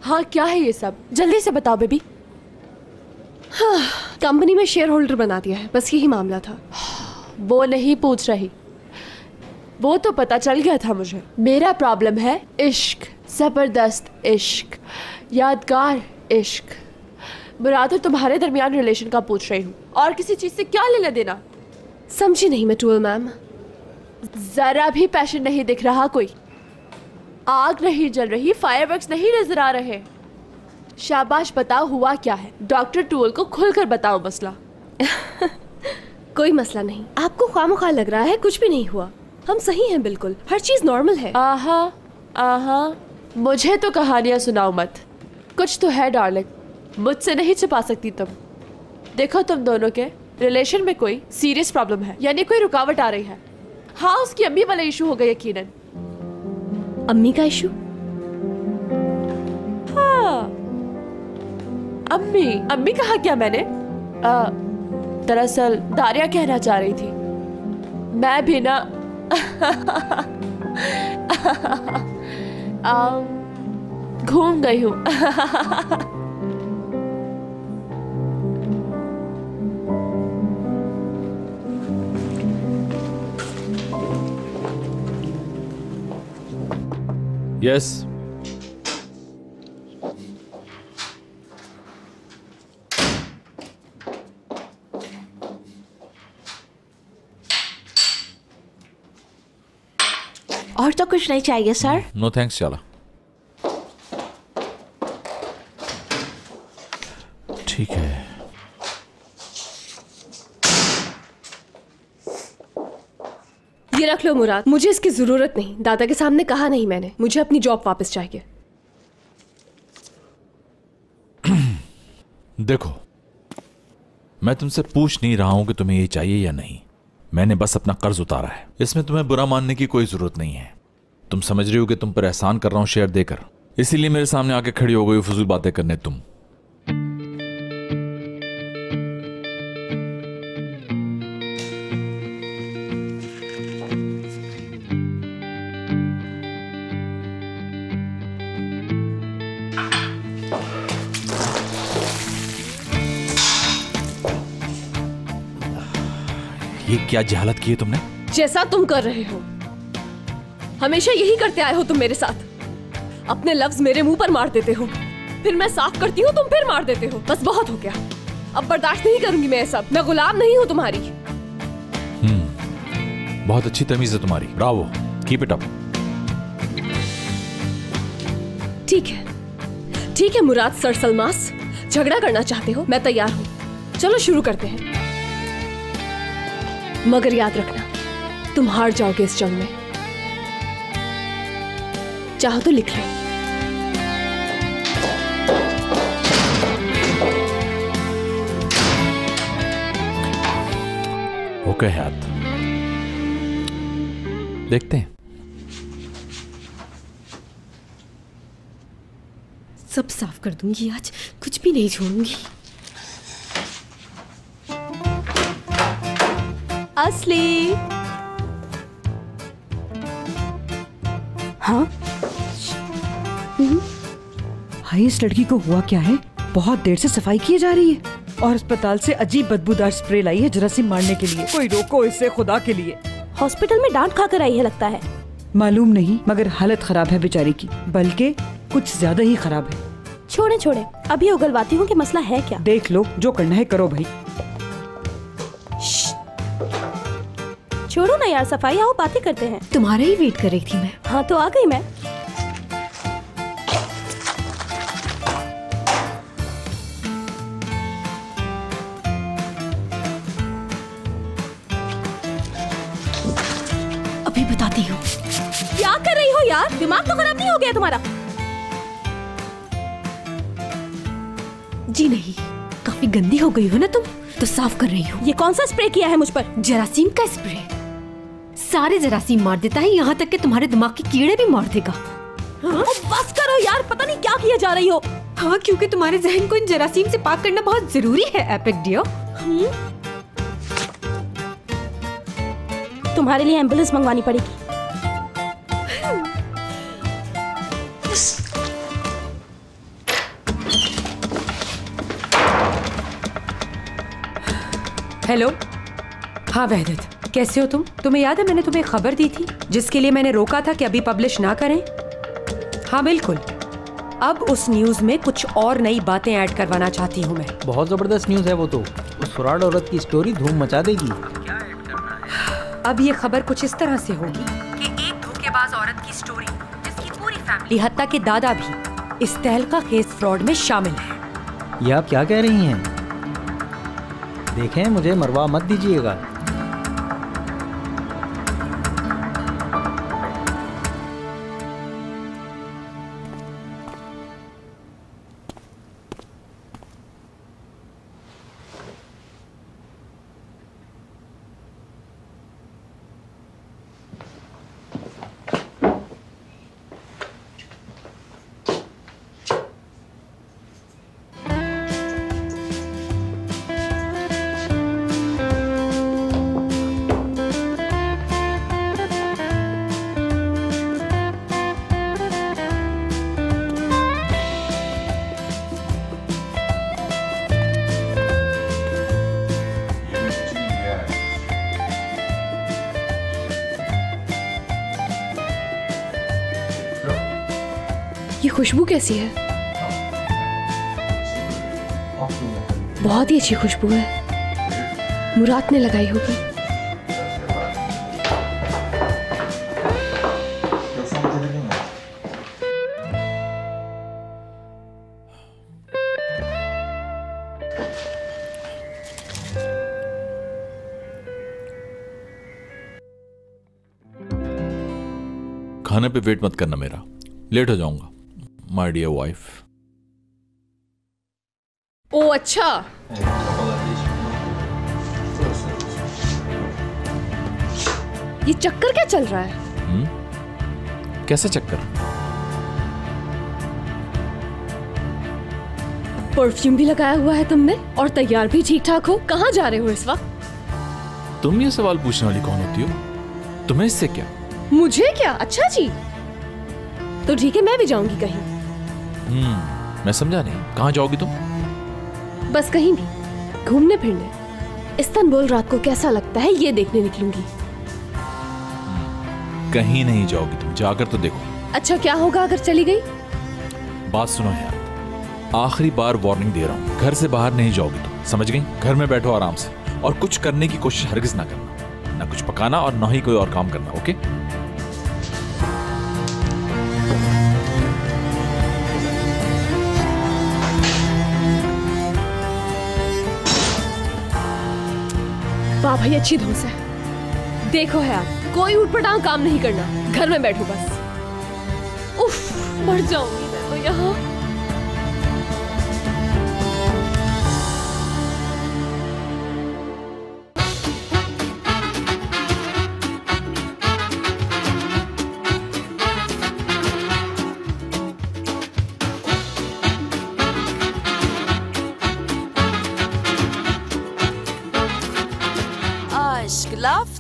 हाँ क्या है ये सब, जल्दी से बताओ बेबी। हाँ, कंपनी में शेयर होल्डर बना दिया है, बस यही मामला था। वो नहीं पूछ रही, वो तो पता चल गया था मुझे। मेरा प्रॉब्लम है इश्क, जबरदस्त इश्क, यादगार इश्क। मुराद और तुम्हारे दरमियान रिलेशन का पूछ रही हूँ, और किसी चीज से क्या लेना देना। समझी नहीं मैं टूल मैम, जरा भी पैशन नहीं दिख रहा, कोई आग नहीं जल रही, फायरवर्क्स नहीं नजर आ रहे। शाबाश, बताओ हुआ क्या है। डॉक्टर टूल को खुलकर बताओ मसला। कोई मसला नहीं, आपको ख्वामख्वाह लग रहा है, कुछ भी नहीं हुआ। हम सही हैं बिल्कुल, हर चीज नॉर्मल है। आहा आहा, मुझे तो कहानियां सुनाओ मत। कुछ तो है डार्लिंग, मुझसे नहीं छिपा सकती तुम। देखो तुम दोनों के रिलेशन में कोई सीरियस प्रॉब्लम है, यानी कोई रुकावट आ रही है। हाँ, उसकी अम्मी वाला इशू होगा यकीनन। अम्मी का इशू? हाँ, अम्मी कहा क्या मैंने? दरअसल दारिया कहना चाह रही थी, मैं भी ना घूम गई हूँ। यस। और तो कुछ नहीं चाहिए सर। नो थैंक्स, चला। ठीक है। ये रख लो मुराद, मुझे इसकी जरूरत नहीं। दादा के सामने कहा नहीं मैंने, मुझे अपनी जॉब वापस चाहिए। देखो, मैं तुमसे पूछ नहीं रहा हूं कि तुम्हें ये चाहिए या नहीं। मैंने बस अपना कर्ज उतारा है, इसमें तुम्हें बुरा मानने की कोई जरूरत नहीं है। तुम समझ रही हो कि तुम पर एहसान कर रहा हूं शेयर देकर, इसीलिए मेरे सामने आके खड़ी हो गई फजूल बातें करने तुम। ये क्या जहालत की है तुमने? जैसा तुम कर रहे हो, हमेशा यही करते आए हो तुम मेरे साथ। अपने लफ्ज मेरे मुंह पर मार देते हो, फिर मैं साफ करती हूँ, तुम फिर मार देते हो। बस बहुत हो गया, अब बर्दाश्त नहीं करूंगी मैं ये सब। मैं गुलाम नहीं हूँ तुम्हारी। बहुत अच्छी तमीज है तुम्हारी, ब्रावो, कीप इट अप। ठीक है मुराद सर सलमास, झगड़ा करना चाहते हो, मैं तैयार हूँ। चलो शुरू करते हैं, मगर याद रखना तुम हार जाओगे इस जंग में। चाहो तो लिख लो। ओके हाथ, देखते हैं। सब साफ कर दूंगी आज, कुछ भी नहीं छोड़ूंगी। असली। हाँ हाय, इस लड़की को हुआ क्या है? बहुत देर से सफाई की जा रही है और अस्पताल से अजीब बदबूदार स्प्रे लाई है जरासीम मारने के लिए। कोई रोको इसे खुदा के लिए। हॉस्पिटल में डांट खाकर आई है लगता है। मालूम नहीं, मगर हालत खराब है बेचारी की, बल्कि कुछ ज्यादा ही खराब है। छोड़े अभी उगलवाती हूँ कि मसला है क्या। देख लो, जो करना है करो भाई। छोड़ो ना यार, सफाई आओ बातें करते हैं। तुम्हारा ही वेट कर रही थी मैं। हाँ तो आ गई मैं। अभी बताती हूँ। क्या कर रही हो यार, दिमाग तो खराब नहीं हो गया तुम्हारा? जी नहीं, काफी गंदी हो गई हो ना तुम, तो साफ कर रही हूँ। ये कौन सा स्प्रे किया है मुझ पर? जरासीम का स्प्रे। सारे जरासीम मार देता है, यहाँ तक कि तुम्हारे दिमाग के कीड़े भी मार देगा। हाँ? बस करो यार, पता नहीं क्या किया जा रही हो। हाँ, क्योंकि तुम्हारे जहन को इन जरासीम से पाक करना बहुत जरूरी है एपिक डियर। तुम्हारे लिए एम्बुलेंस मंगवानी पड़ेगी। हेलो। हाँ वहदत, कैसे हो तुम? तुम्हें याद है मैंने तुम्हें खबर दी थी जिसके लिए मैंने रोका था कि अभी पब्लिश ना करें? हाँ बिल्कुल। अब उस न्यूज़ में कुछ और नई बातें ऐड करवाना चाहती हूँ मैं। बहुत ज़बरदस्त न्यूज़ है वो तो। उस फ्रॉड औरत की स्टोरी धूम मचा देगी। अब ये खबर कुछ इस तरह से होगी कि एक धोखेबाज औरत की स्टोरी जिसकी पूरी फैमिली हत्ता के दादा भी इस तहलका खेज फ्रॉड में शामिल है। ये आप क्या कह रही हैं? देखें, मुझे मरवा मत दीजिएगा। ये खुशबू कैसी है? बहुत ही अच्छी खुशबू है। मुराद ने लगाई होगी। खाने पे वेट मत करना मेरा, लेट हो जाऊंगा माय डियर वाइफ। ओ अच्छा, ये चक्कर क्या चल रहा है? कैसे चक्कर? परफ्यूम भी लगाया हुआ है तुमने और तैयार भी ठीक ठाक हो। कहाँ जा रहे हो इस वक्त? तुम ये सवाल पूछने वाली कौन होती हो? तुम्हें इससे क्या? मुझे क्या? अच्छा जी, तो ठीक है, मैं भी जाऊंगी कहीं। मैं समझा नहीं, कहाँ जाओगी तुम? बस कहीं भी, घूमने फिरने। इस्तांबुल रात को कैसा लगता है ये देखने निकलूंगी। कहीं नहीं जाओगी तुम, जाकर तो देखो। अच्छा, क्या होगा अगर चली गई? बात सुनो यार, आखिरी बार वार्निंग दे रहा हूँ, घर से बाहर नहीं जाओगी तुम, समझ गई? घर में बैठो आराम से और कुछ करने की कोशिश हरगिज ना करना, ना कुछ पकाना और ना ही कोई और काम करना। ओके? वाह भाई, अच्छी धौंस है। देखो है आप, कोई उठपटांग काम नहीं करना, घर में बैठो बस। उफ, मर जाऊंगी मैं तो यहाँ। Aşk laf